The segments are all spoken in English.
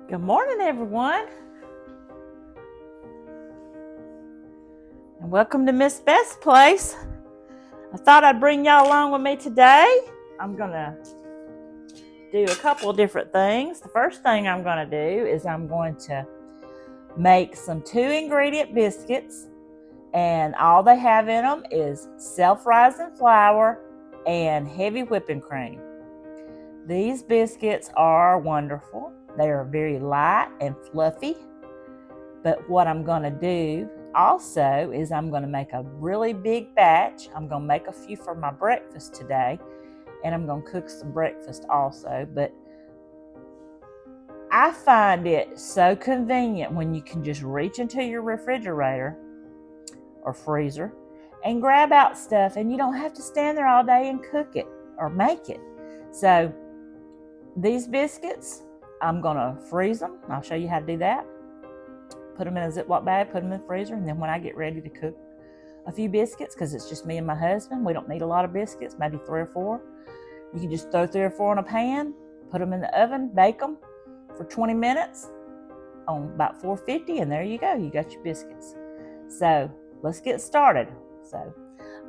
Good morning, everyone, and welcome to Miss Best's place. I thought I'd bring y'all along with me today. I'm gonna do a couple of different things. The first thing I'm gonna do is I'm going to make some 2-ingredient biscuits, and all they have in them is self-rising flour and heavy whipping cream. These biscuits are wonderful. They are very light and fluffy. But what I'm going to do also is I'm going to make a really big batch. I'm going to make a few for my breakfast today, and I'm going to cook some breakfast also. But I find it so convenient when you can just reach into your refrigerator or freezer and grab out stuff, and you don't have to stand there all day and cook it or make it. So these biscuits, I'm going to freeze them. I'll show you how to do that. Put them in a Ziploc bag, put them in the freezer, and then when I get ready to cook a few biscuits, because it's just me and my husband, we don't need a lot of biscuits, maybe 3 or 4. You can just throw 3 or 4 in a pan, put them in the oven, bake them for 20 minutes on about 450, and there you go. You got your biscuits. So let's get started. So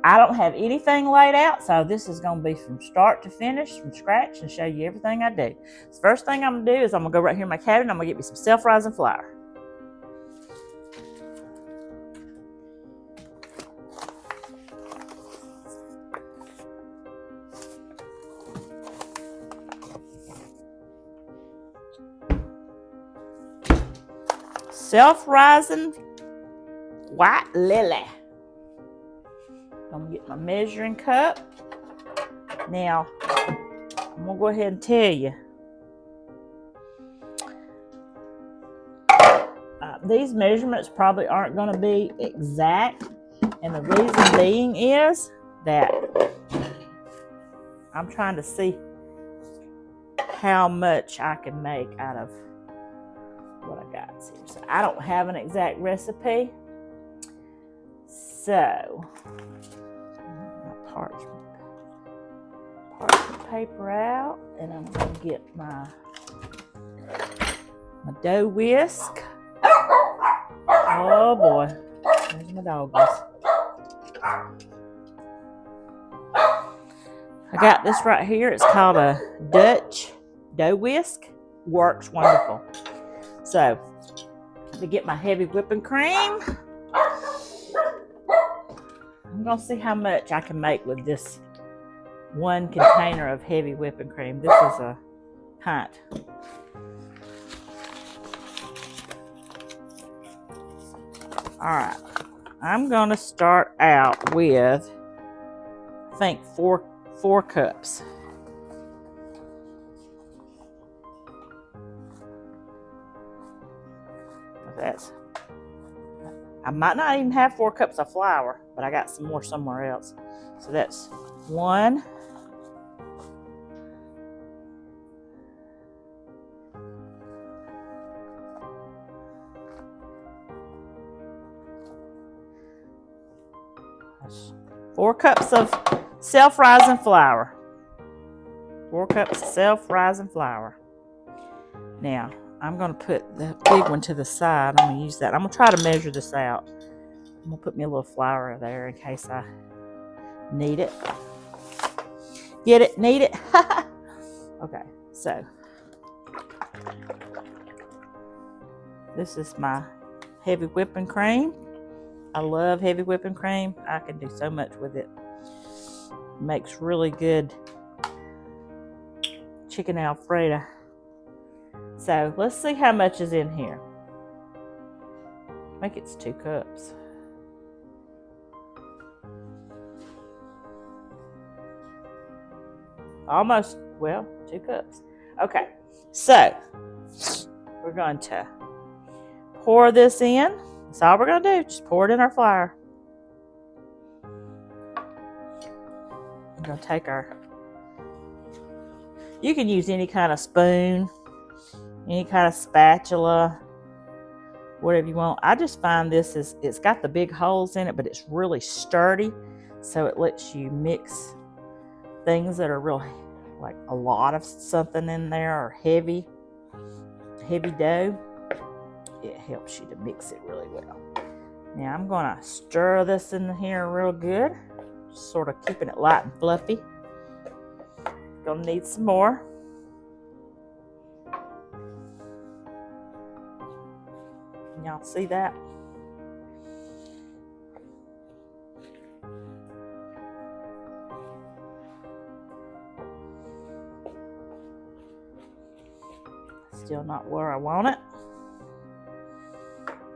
I don't have anything laid out, so this is going to be from start to finish, from scratch, and show you everything I do. The first thing I'm going to do is I'm going to go right here in my cabinet. I'm going to get me some self-rising flour. Self-rising white lily. I'm going to get my measuring cup. Now, I'm going to go ahead and tell you. These measurements probably aren't going to be exact. And the reason being is that I'm trying to see how much I can make out of what I got here. So I don't have an exact recipe. So, my parchment paper out, and I'm going to get my dough whisk. Oh boy, there's my doggies. I got this right here. It's called a Dutch dough whisk. Works wonderful. So, to get my heavy whipping cream, I'm going to see how much I can make with this 1 container of heavy whipping cream. This is a pint. Alright, I'm going to start out with, I think, 4 cups. I might not even have 4 cups of flour, but I got some more somewhere else. So that's 1. That's 4 cups of self-rising flour. 4 cups of self-rising flour. Now, I'm going to put the big one to the side. I'm going to use that. I'm going to try to measure this out. I'm going to put me a little flour there in case I need it. Get it? Need it? Okay, so this is my heavy whipping cream. I love heavy whipping cream. I can do so much with it. It makes really good chicken Alfredo. So let's see how much is in here. I think it's 2 cups. Almost, well, 2 cups. Okay, so we're going to pour this in. That's all we're going to do. Just pour it in our flour. I'm going to take our, you can use any kind of spoon, any kind of spatula, whatever you want. I just find this is, it's got the big holes in it, but it's really sturdy. So it lets you mix things that are really like a lot of something in there or heavy. heavy dough, it helps you to mix it really well. Now I'm going to stir this in here real good, just sort of keeping it light and fluffy. Gonna need some more. Y'all see that? Still not where I want it.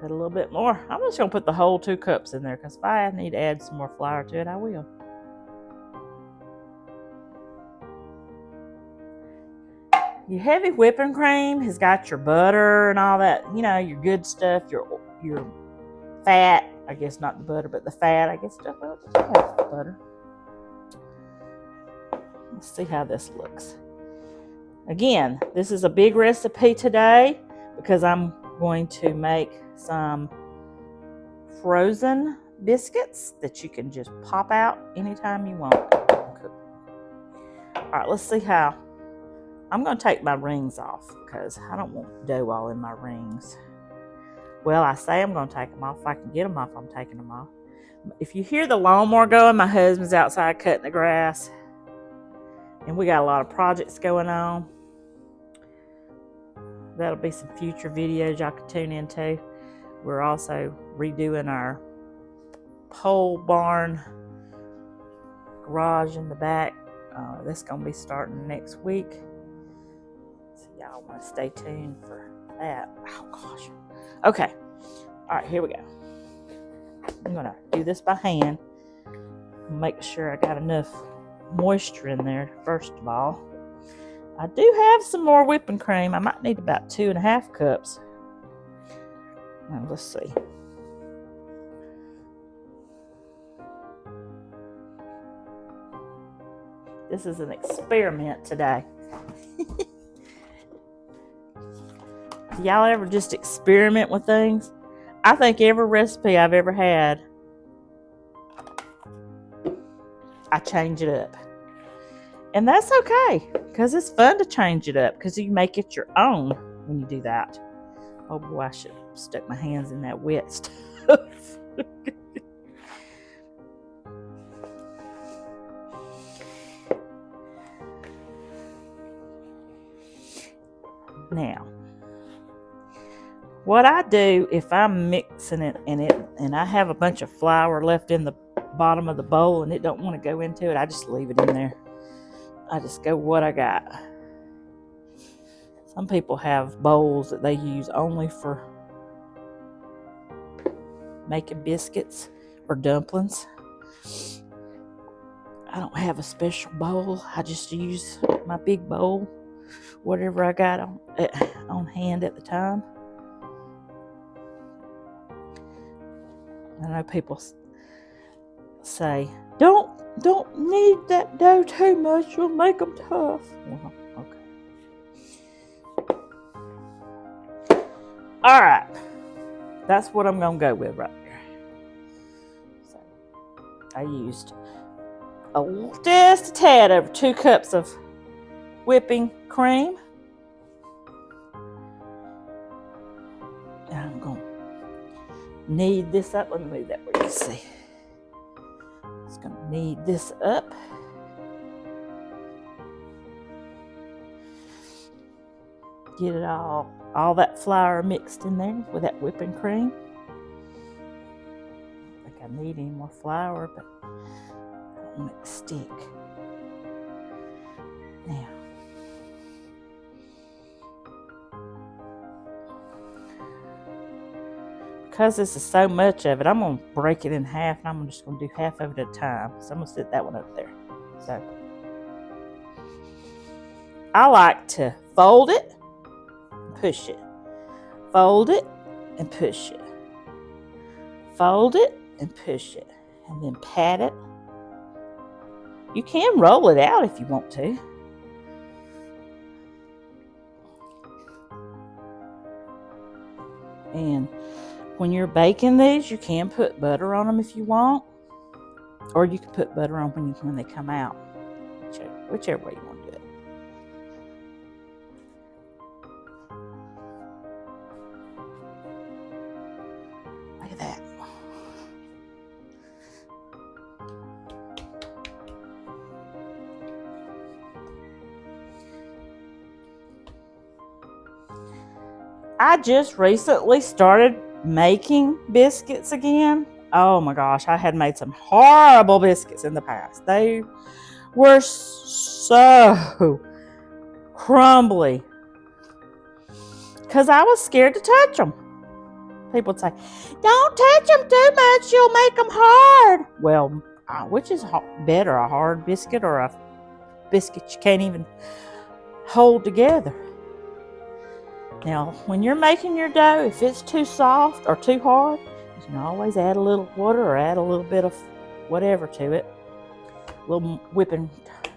Put a little bit more. I'm just going to put the whole 2 cups in there because if I need to add some more flour to it, I will. Your heavy whipping cream has got your butter and all that, you know, your good stuff, your fat. I guess not the butter, but the fat. I guess stuff. Well, just have butter. Let's see how this looks. Again, this is a big recipe today because I'm going to make some frozen biscuits that you can just pop out anytime you want. All right, let's see how. I'm going to take my rings off because I don't want dough all in my rings. Well, I say I'm going to take them off. If I can get them off, I'm taking them off. If you hear the lawnmower going, my husband's outside cutting the grass. And we got a lot of projects going on. That'll be some future videos y'all can tune into. We're also redoing our pole barn garage in the back. That's going to be starting next week. So y'all want to stay tuned for that. Oh, gosh. Okay. All right, here we go. I'm going to do this by hand. Make sure I got enough moisture in there, first of all. I do have some more whipping cream. I might need about 2.5 cups. Now, let's see. This is an experiment today. Do y'all ever just experiment with things? I think every recipe I've ever had, I change it up. And that's okay, because it's fun to change it up, because you make it your own when you do that. Oh boy, I should have stuck my hands in that wet stuff. Now, what I do if I'm mixing it and I have a bunch of flour left in the bottom of the bowl and it don't want to go into it, I just leave it in there. I just go what I got. Some people have bowls that they use only for making biscuits or dumplings. I don't have a special bowl. I just use my big bowl, whatever I got on hand at the time. I know people say, don't knead that dough too much, you'll make them tough. Well, okay. All right, that's what I'm gonna go with right there. So I used just a tad over 2 cups of whipping cream. And I'm gonna knead this up. Let me move that where you can see. Just gonna knead this up. Get it all that flour mixed in there with that whipping cream. I don't think I need any more flour, but I don't want it to stick. Now, because this is so much of it, I'm going to break it in half, and I'm just going to do half of it at a time. So I'm going to set that one up there. So I like to fold it, push it. Fold it and push it. Fold it and push it. And then pat it. You can roll it out if you want to. And when you're baking these, you can put butter on them if you want. Or you can put butter on when they come out. Whichever way you want to do it. Look at that. I just recently started making biscuits again. Oh my gosh, I had made some horrible biscuits in the past. They were so crumbly because I was scared to touch them. People would say, don't touch them too much, you'll make them hard. Well, which is better, a hard biscuit or a biscuit you can't even hold together? Now, when you're making your dough, if it's too soft or too hard, you can always add a little water or add a little bit of whatever to it. A little whipping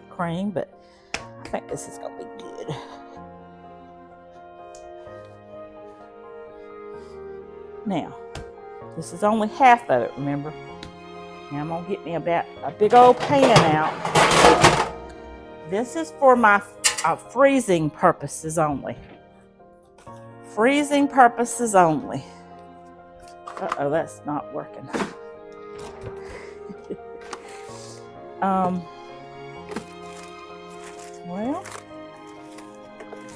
cream, but I think this is going to be good. Now, this is only half of it, remember? Now I'm going to get me about a big old pan out. This is for my freezing purposes only. Freezing purposes only. Uh-oh, that's not working. Well,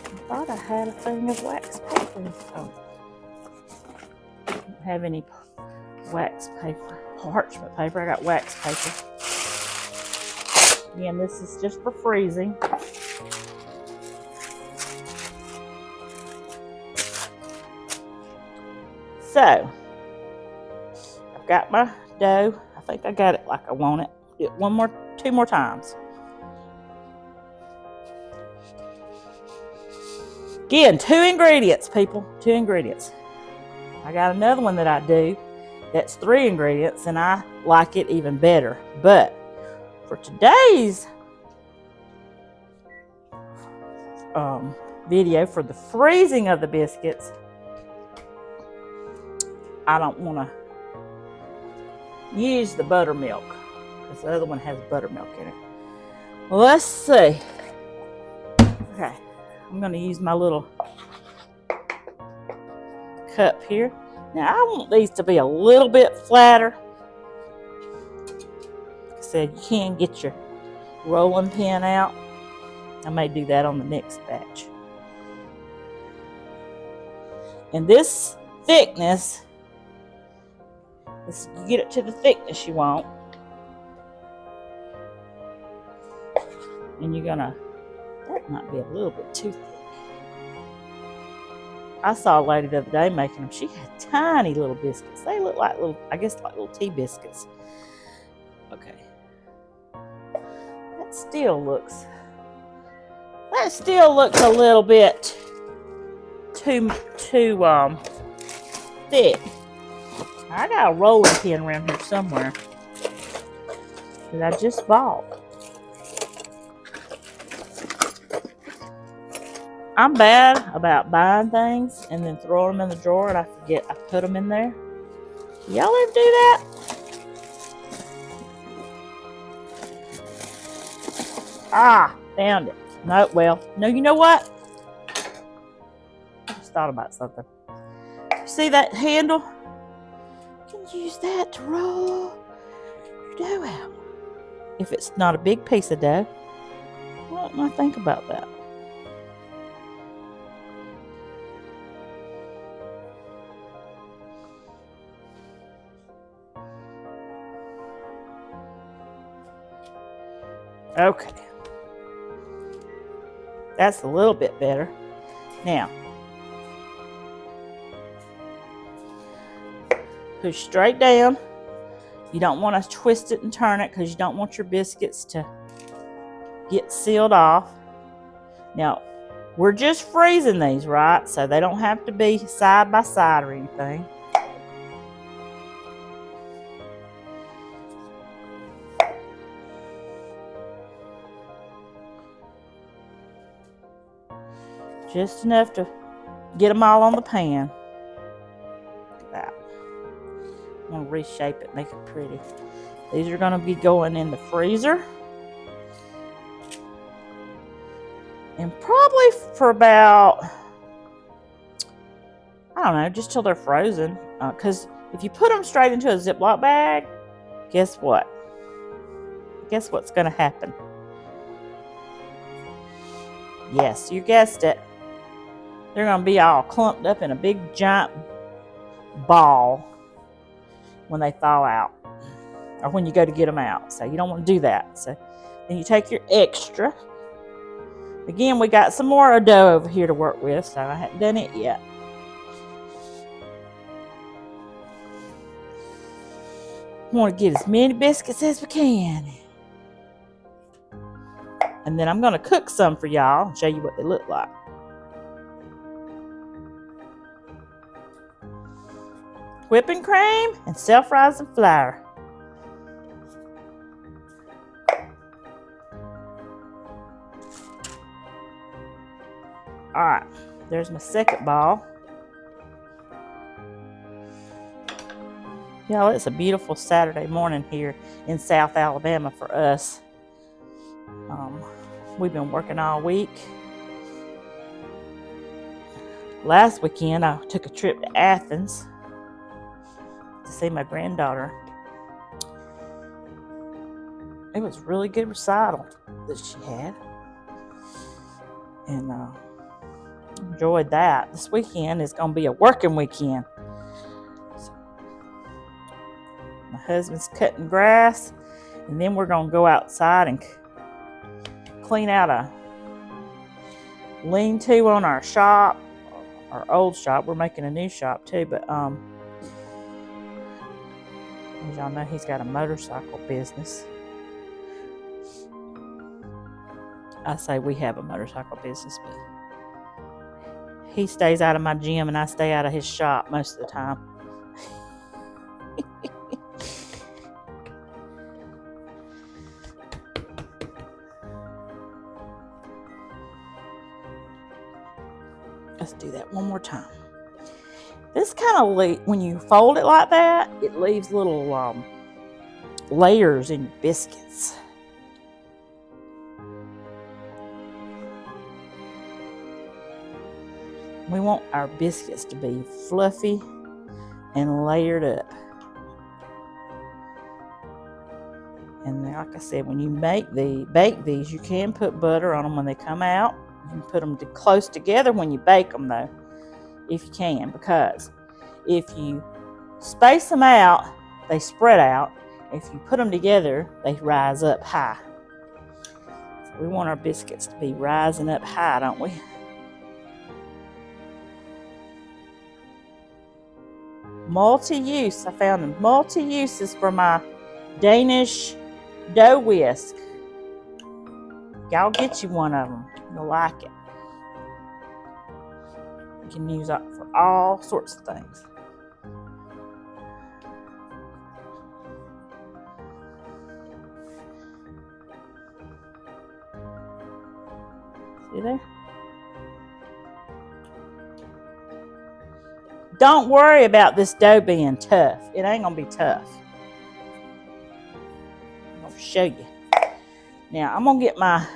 I thought I had a thing of wax paper. Oh, I don't have any wax paper, parchment paper. I got wax paper. Again, this is just for freezing. So, I've got my dough. I think I got it like I want it. Do it two more times. Again, 2 ingredients, people. 2 ingredients. I got another one that I do that's 3 ingredients, and I like it even better. But for today's video, for the freezing of the biscuits, I don't want to use the buttermilk because the other one has buttermilk in it. Well, let's see. Okay, I'm going to use my little cup here. Now, I want these to be a little bit flatter. Like I said, you can get your rolling pin out. I may do that on the next batch. And this thickness, you get it to the thickness you want. And you're gonna, that might be a little bit too thick. I saw a lady the other day making them. She had tiny little biscuits. They look like little, I guess like little tea biscuits. Okay. That still looks a little bit too thick. I got a rolling pin around here somewhere that I just bought. I'm bad about buying things and then throwing them in the drawer and I forget I put them in there. Y'all ever do that? Ah, found it. No, well, no, you know what? I just thought about something. See that handle? You can use that to roll your dough out. If it's not a big piece of dough, why don't I think about that? Okay. That's a little bit better. Now, push straight down. You don't want to twist it and turn it because you don't want your biscuits to get sealed off. Now, we're just freezing these, right? So they don't have to be side by side or anything. Just enough to get them all on the pan. Look at that. I'm going to reshape it, make it pretty. These are going to be going in the freezer. And probably for about, I don't know, just till they're frozen. Because If you put them straight into a Ziploc bag, guess what? Guess what's going to happen? Yes, you guessed it. They're going to be all clumped up in a big giant ball when they thaw out, or when you go to get them out. So you don't want to do that. So then you take your extra. Again, we got some more dough over here to work with, so I haven't done it yet. We want to get as many biscuits as we can. And then I'm going to cook some for y'all and show you what they look like. Whipping cream and self-rising flour. Alright, there's my second ball. Y'all, it's a beautiful Saturday morning here in South Alabama for us. We've been working all week. Last weekend, I took a trip to Athens to see my granddaughter. It was a really good recital that she had. And enjoyed that. This weekend is going to be a working weekend. So, my husband's cutting grass, and then we're going to go outside and clean out a lean-to on our shop, our old shop. We're making a new shop too, but as y'all know, he's got a motorcycle business. I say we have a motorcycle business, but he stays out of my gym and I stay out of his shop most of the time. Let's do that one more time. This kind of, when you fold it like that, it leaves little layers in your biscuits. We want our biscuits to be fluffy and layered up. And like I said, when you bake these, you can put butter on them when they come out. You can put them close together when you bake them, though, if you can, because if you space them out, they spread out. If you put them together, they rise up high. So we want our biscuits to be rising up high, don't we? Multi-use. I found them multi-uses for my Danish dough whisk. Y'all get you one of them. You'll like it. You can use it for all sorts of things. See there? Don't worry about this dough being tough. It ain't going to be tough. I'm going to show you. Now, I'm going to get a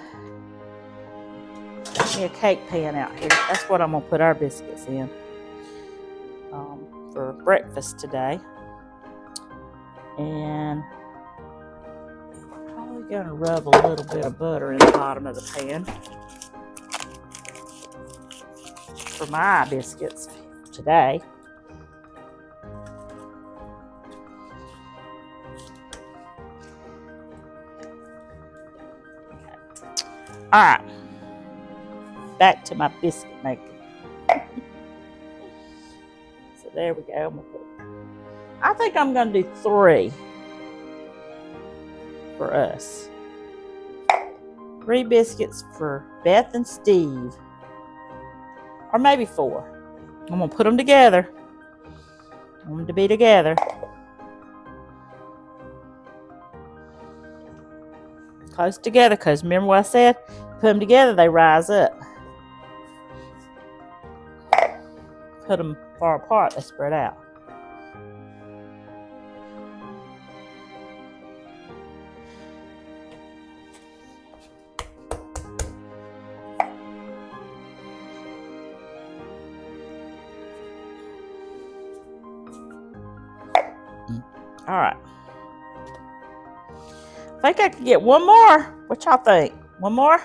cake pan out here. That's what I'm going to put our biscuits in for breakfast today. And I'm probably going to rub a little bit of butter in the bottom of the pan for my biscuits today. Okay. All right, back to my biscuit making. So there we go. I think I'm going to do 3 for us. 3 biscuits for Beth and Steve, or maybe 4. I'm going to put them together. I want them to be together. Close together, because remember what I said? Put them together, they rise up. Put them far apart, they spread out. All right. I think I could get one more. What y'all think? One more?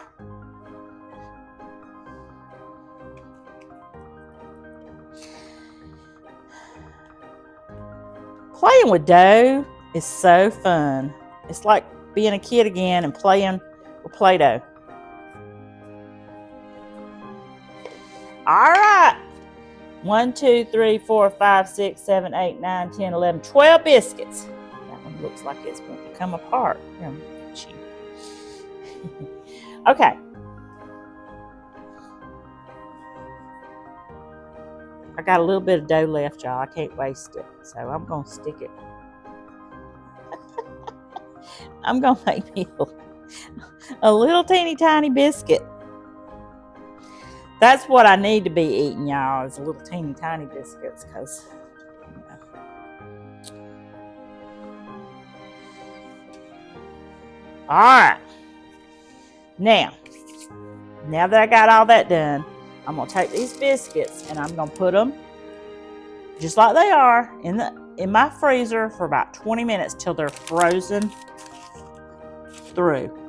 Playing with dough is so fun. It's like being a kid again and playing with Play-Doh. All right. 1, 2, 3, 4, 5, 6, 7, 8, 9, 10, 11, 12 biscuits. That one looks like it's going to come apart. Okay. I got a little bit of dough left, y'all. I can't waste it. So I'm going to stick it. I'm going to make me a little teeny tiny biscuit. That's what I need to be eating, y'all, is a little teeny tiny biscuits. Because, All right. Now that I got all that done, I'm going to take these biscuits and I'm going to put them just like they are in my freezer for about 20 minutes till they're frozen through.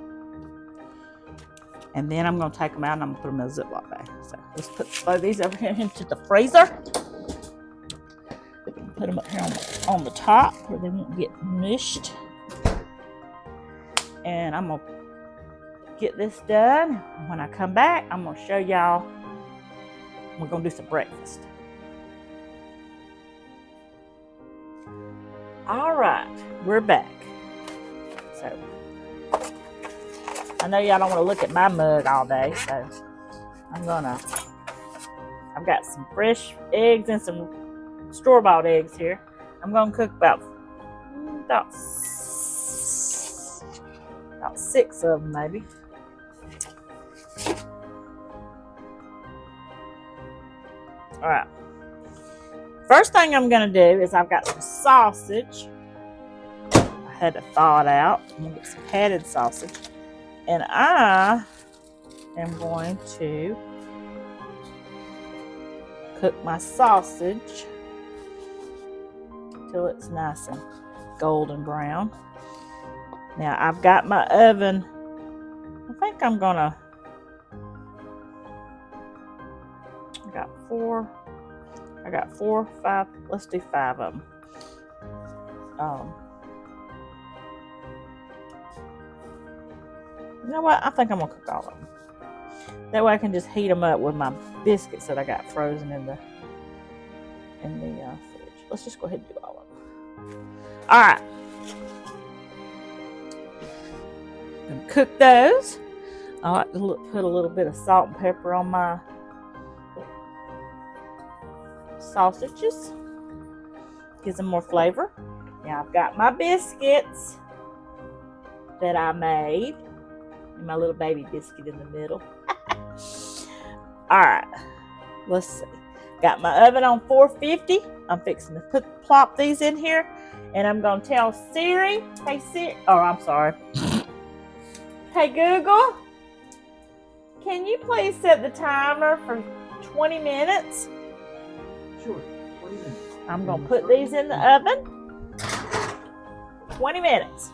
And then I'm going to take them out and I'm going to put them in a Ziploc bag. So let's throw these over here into the freezer. Put them up here on the top where they won't get mushed. And I'm going to get this done. When I come back, I'm going to show y'all. We're going to do some breakfast. All right, we're back. So, I know y'all don't want to look at my mug all day, so I've got some fresh eggs and some store-bought eggs here. I'm going to cook about 6 of them, maybe. All right. First thing I'm going to do is I've got some sausage. I had to thaw it out. I'm going to get some patted sausage. And I am going to cook my sausage till it's nice and golden brown. Now I've got my oven. I think I'm going to, I got 4, 5, let's do 5 of them. You know what? I think I'm going to cook all of them. That way I can just heat them up with my biscuits that I got frozen in the fridge. Let's just go ahead and do all of them. All right. I'm going to cook those. I like to put a little bit of salt and pepper on my sausages. Gives them more flavor. Now I've got my biscuits that I made. And my little baby biscuit in the middle. Alright. Let's see. Got my oven on 450. I'm fixing to plop these in here. And I'm going to tell Siri. Hey Siri. Oh, I'm sorry. Hey Google. Can you please set the timer for 20 minutes? Sure. 20 minutes. I'm going to put these in the oven. 20 minutes.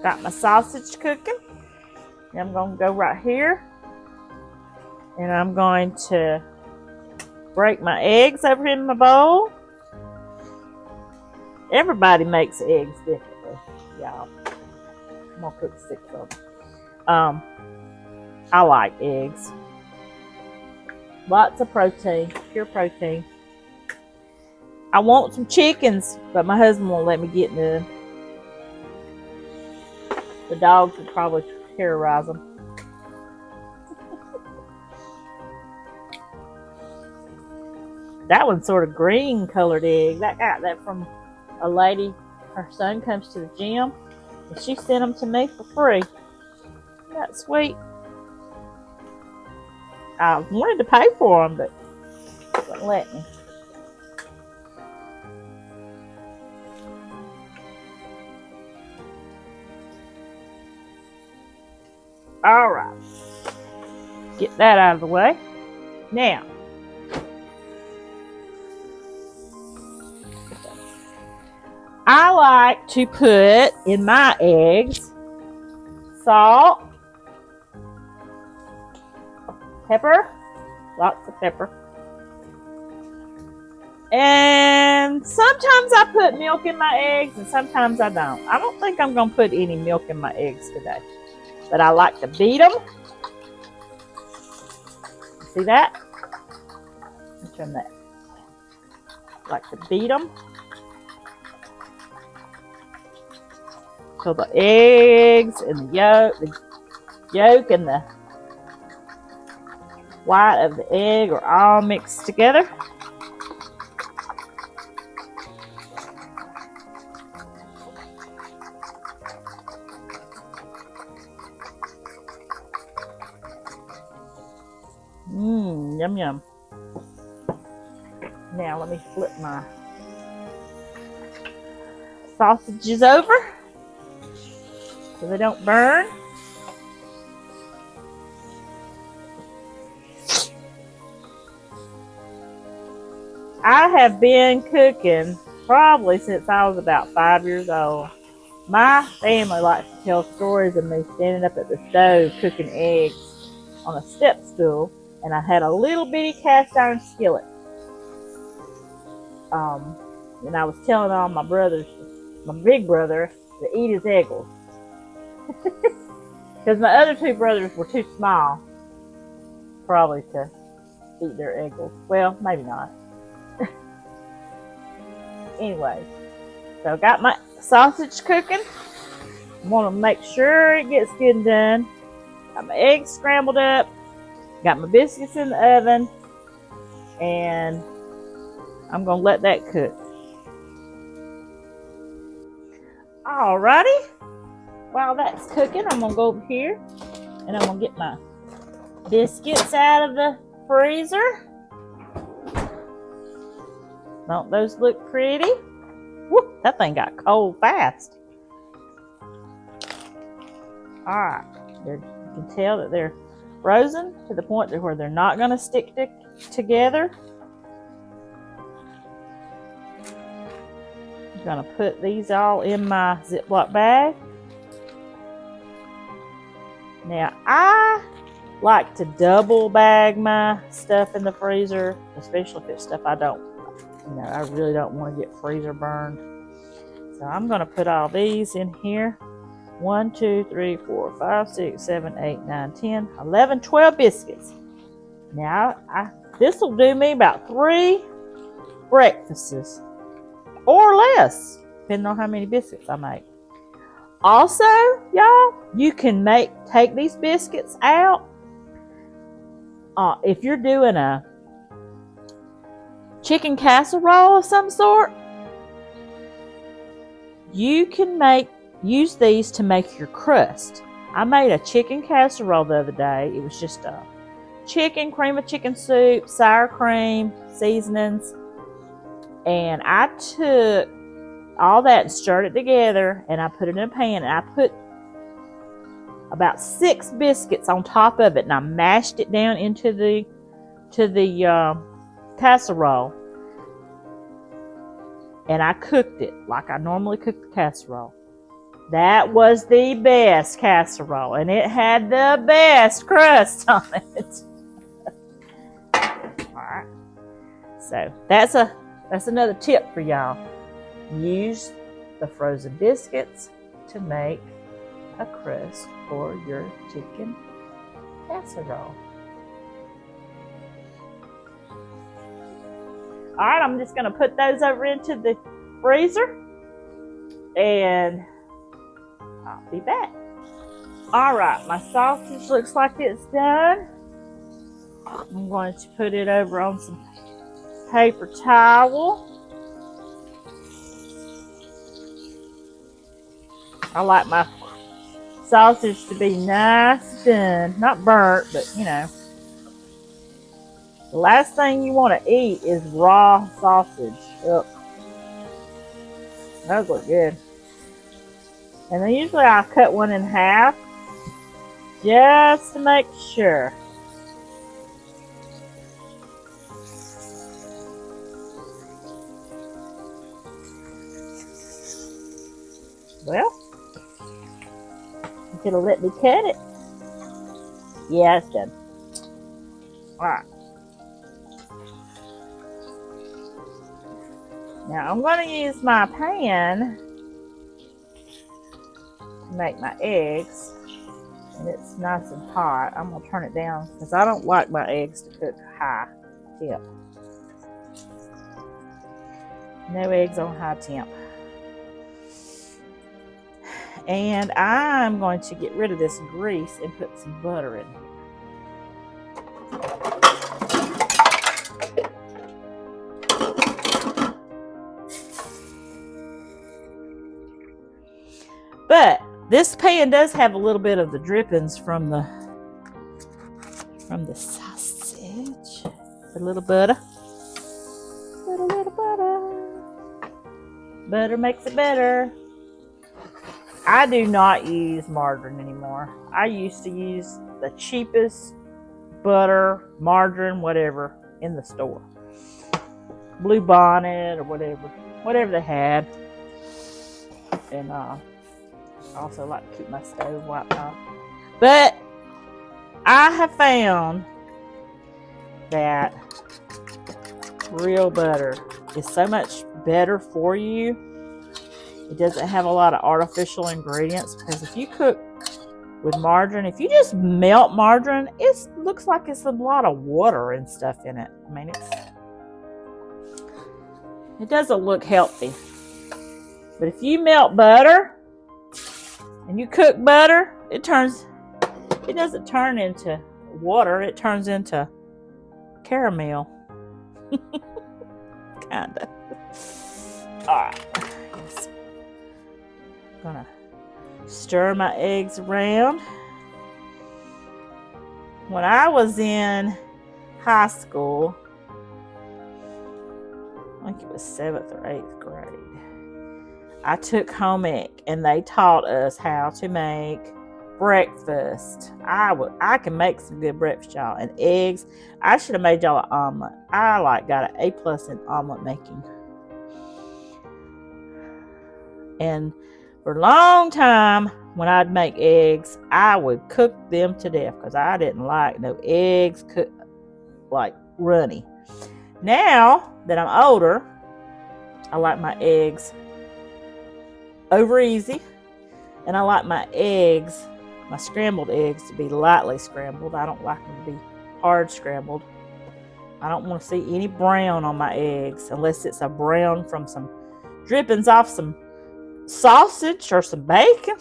Got my sausage cooking. And I'm going to go right here. And I'm going to break my eggs over in my bowl. Everybody makes eggs differently, y'all. I'm going to cook 6 of them. I like eggs. Lots of protein, pure protein. I want some chickens, but my husband won't let me get none. The dogs would probably terrorize them. That one's sort of green colored egg. I got that from a lady. Her son comes to the gym, and she sent them to me for free. Isn't that sweet? I wanted to pay for them, but they wouldn't let me. All right. Get that out of the way. Now, put that I like to put in my eggs salt, pepper, lots of pepper, and sometimes I put milk in my eggs and sometimes I don't. I don't think I'm going to put any milk in my eggs today, but I like to beat them. See that? Let me turn that. I like to beat them so the eggs and the yolk and the white of the egg are all mixed together. Yum yum. Now let me flip my sausages over so they don't burn. I have been cooking probably since I was about 5 years old. My family likes to tell stories of me standing up at the stove cooking eggs on a step stool, and I had a little bitty cast iron skillet. And I was telling all my brothers, my big brother, to eat his eggs. Because my other two brothers were too small, probably, to eat their eggs. Well, maybe not. Anyways, so I got my sausage cooking. I want to make sure it gets good and done. Got my eggs scrambled up. Got my biscuits in the oven. And I'm going to let that cook. Alrighty. While that's cooking, I'm going to go over here and I'm going to get my biscuits out of the freezer. Don't those look pretty? Woo, that thing got cold fast. Alright, you can tell that they're frozen to the point where they're not going to stick together. I'm going to put these all in my Ziploc bag. Now, I like to double bag my stuff in the freezer, especially if it's stuff I really don't want to get freezer burned. So I'm going to put all these in here. 1, 2, 3, 4, 5, 6, 7, 8, 9, 10, 11, 12 biscuits. Now, this will do me about 3 breakfasts or less, depending on how many biscuits I make. Also, y'all, you can take these biscuits out. If you're doing a chicken casserole of some sort, you can use these to make your crust. I made a chicken casserole the other day. It was just a chicken, cream of chicken soup, sour cream, seasonings, and I took all that and stirred it together, and I put it in a pan, and I put about 6 biscuits on top of it, and I mashed it down into the casserole, and I cooked it like I normally cook the casserole. That was the best casserole, and it had the best crust on it. Alright, so that's another tip for y'all. Use the frozen biscuits to make a crust for your chicken casserole. Alright, I'm just going to put those over into the freezer, and I'll be back. Alright, my sausage looks like it's done. I'm going to put it over on some paper towel. I like my sausage to be nice done, not burnt, but the last thing you want to eat is raw sausage. Ugh. Those look good. And then usually I'll cut one in half just to make sure. Well, it'll let me cut it. Yeah, it's done. Alright. Now I'm going to use my pan to make my eggs. And it's nice and hot. I'm going to turn it down because I don't like my eggs to cook high temp. No eggs on high temp. And I'm going to get rid of this grease and put some butter in here. But this pan does have a little bit of the drippings from the sausage. A little butter. Put a little butter. Butter makes it better. I do not use margarine anymore. I used to use the cheapest butter, margarine, whatever, in the store. Blue Bonnet or whatever they had. And I also like to keep my stove wiped off. But I have found that real butter is so much better for you. It doesn't have a lot of artificial ingredients, because if you cook with margarine, if you just melt margarine, it looks like it's a lot of water and stuff in it. I mean, it doesn't look healthy. But if you melt butter and you cook butter, it doesn't turn into water, it turns into caramel. Kinda. Alright. Gonna stir my eggs around. When I was in high school, I think it was 7th or 8th grade, I took home ec and they taught us how to make breakfast. I can make some good breakfast, y'all. And eggs. I should have made y'all an omelet. I got an A+ in omelet making. And for a long time, when I'd make eggs, I would cook them to death because I didn't like no eggs cooked like runny. Now that I'm older, I like my eggs over easy, and I like my eggs, my scrambled eggs, to be lightly scrambled. I don't like them to be hard scrambled. I don't want to see any brown on my eggs unless it's a brown from some drippings off some sausage or some bacon.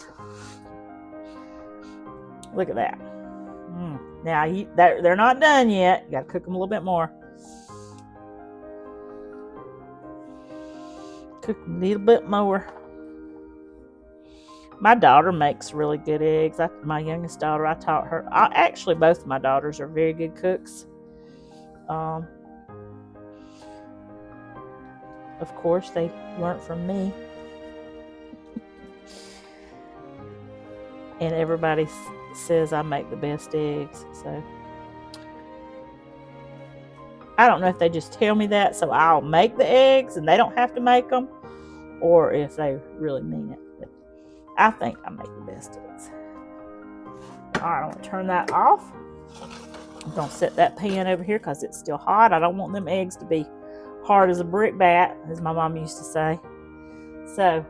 Look at that. Now they're not done yet. You got to cook them a little bit more. Cook them a little bit more. My daughter makes really good eggs. My youngest daughter, I taught her. Actually, both of my daughters are very good cooks. Of course, they learned from me. And everybody says I make the best eggs. So I don't know if they just tell me that so I'll make the eggs and they don't have to make them, or if they really mean it. But I think I make the best eggs. Alright, I'm going to turn that off. I'm going to set that pan over here because it's still hot. I don't want them eggs to be hard as a brick bat, as my mom used to say. So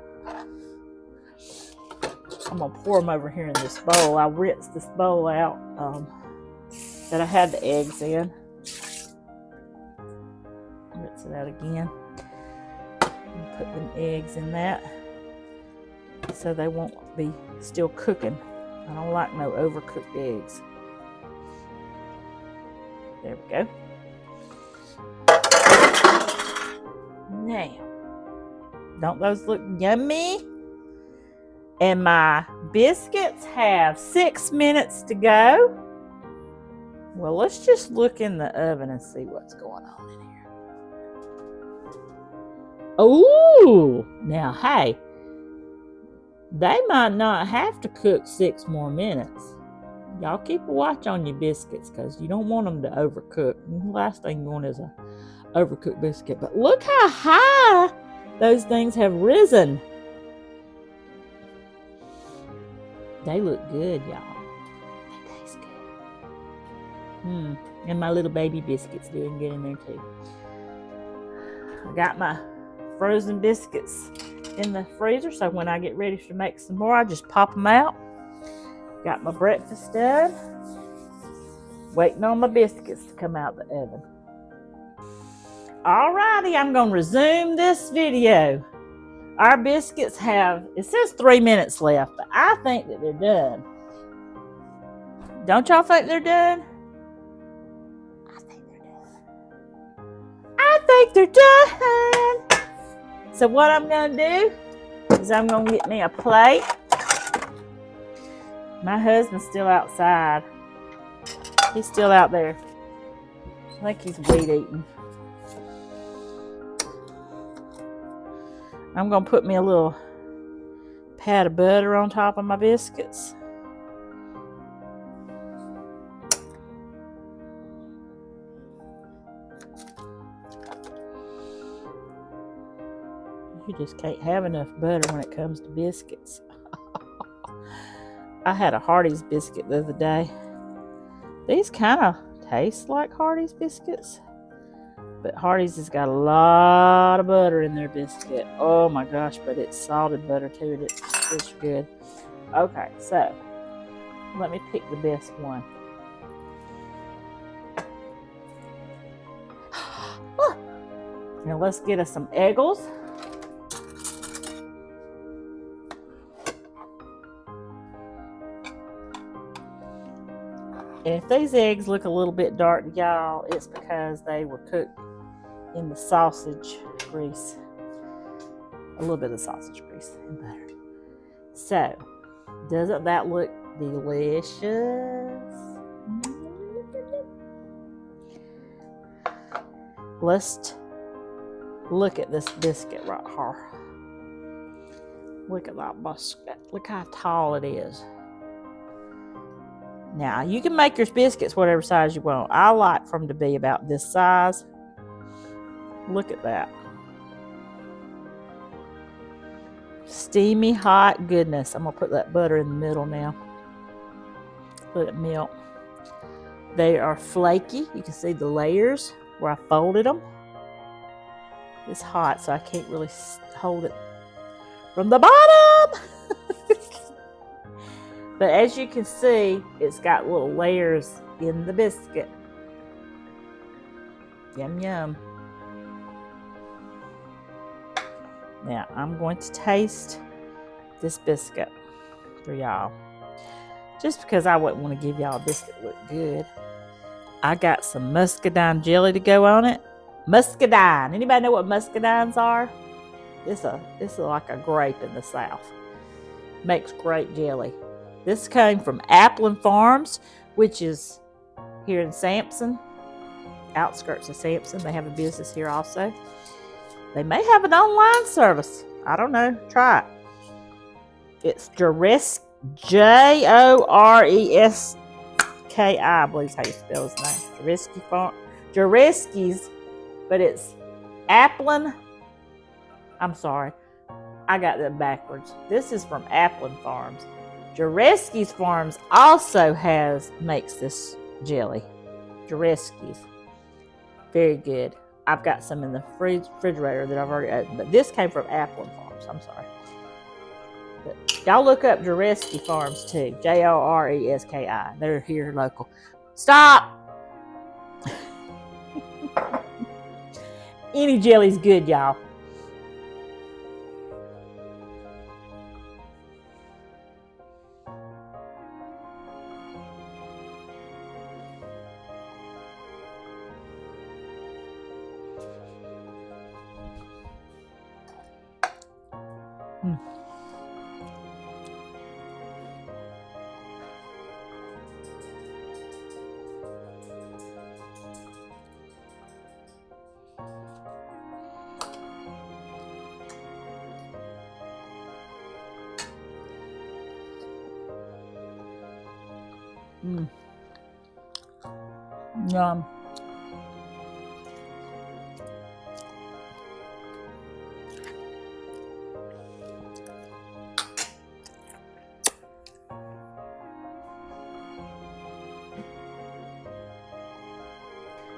I'm going to pour them over here in this bowl. I rinsed this bowl out that I had the eggs in. Rinse it out again. And put them eggs in that so they won't be still cooking. I don't like no overcooked eggs. There we go. Now, don't those look yummy? And my biscuits have 6 minutes to go. Well, let's just look in the oven and see what's going on in here. Oh, now, hey, they might not have to cook 6 more minutes. Y'all keep a watch on your biscuits because you don't want them to overcook. The last thing you want is a overcooked biscuit. But look how high those things have risen. They look good, y'all. They taste good. And my little baby biscuits doing good in there too. I got my frozen biscuits in the freezer, so when I get ready to make some more, I just pop them out. Got my breakfast done. Waiting on my biscuits to come out the oven. Alrighty, I'm gonna resume this video. Our biscuits have, it says 3 minutes left, but I think that they're done. Don't y'all think they're done? I think they're done. I think they're done. So what I'm gonna do is I'm gonna get me a plate. My husband's still outside. He's still out there. I think he's weed eating. I'm gonna put me a little pat of butter on top of my biscuits. You just can't have enough butter when it comes to biscuits. I had a Hardee's biscuit the other day. These kind of taste like Hardee's biscuits, but Hardee's has got a lot of butter in their biscuit. Oh my gosh, but it's salted butter too. It's good. Okay, so let me pick the best one. Now let's get us some Eggles. And if these eggs look a little bit dark, y'all, it's because they were cooked in the sausage grease. A little bit of sausage grease and butter. So, doesn't that look delicious? Let's look at this biscuit right here. Look at that biscuit. Look how tall it is. Now, you can make your biscuits whatever size you want. I like for them to be about this size. Look at that. Steamy, hot goodness. I'm going to put that butter in the middle now. Let it melt. They are flaky. You can see the layers where I folded them. It's hot, so I can't really hold it from the bottom. But as you can see, it's got little layers in the biscuit. Yum, yum. Now, I'm going to taste this biscuit for y'all. Just because I wouldn't want to give y'all a biscuit that look good. I got some muscadine jelly to go on it. Muscadine. Anybody know what muscadines are? It's like a grape in the South. Makes great jelly. This came from Applin Farms, which is here in Sampson, outskirts of Sampson. They have a business here also. They may have an online service. I don't know. Try it. It's Joreski, Joreski, I believe is how you spell his name. Joreski Farm. Joreski's, but it's Applin. I'm sorry. I got that backwards. This is from Applin Farms. Joreski's Farms also makes this jelly. Joreski's. Very good. I've got some in the refrigerator that I've already opened, but this came from Applin Farms. I'm sorry. But y'all look up Joreski Farms too. Joreski. They're here local. Stop! Any jelly's good, y'all. Yum.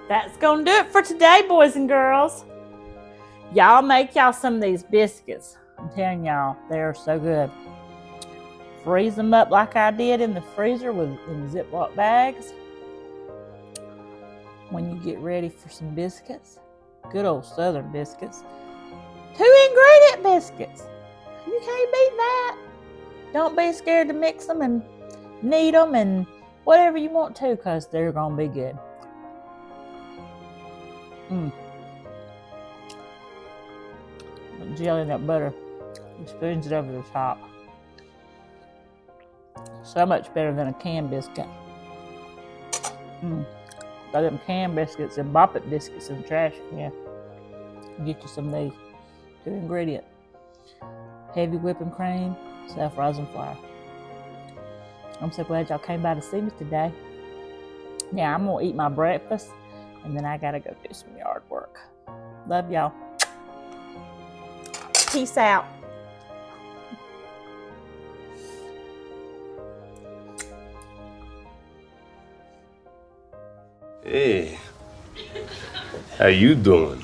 That's gonna do it for today, boys and girls. Y'all make y'all some of these biscuits. I'm telling y'all, they are so good. Freeze them up like I did in the freezer in Ziploc bags. When you get ready for some biscuits, good old Southern biscuits. 2-ingredient biscuits. You can't beat that. Don't be scared to mix them and knead them and whatever you want to, because they're gonna be good. Jelly nut butter. You spoons it over the top. So much better than a canned biscuit. Got them canned biscuits and Bop It biscuits in the trash. Yeah. Get you some of these. 2-ingredient. Heavy whipping cream, self-rising flour. I'm so glad y'all came by to see me today. Now I'm gonna eat my breakfast and then I gotta go do some yard work. Love y'all. Peace out. Hey, how you doing?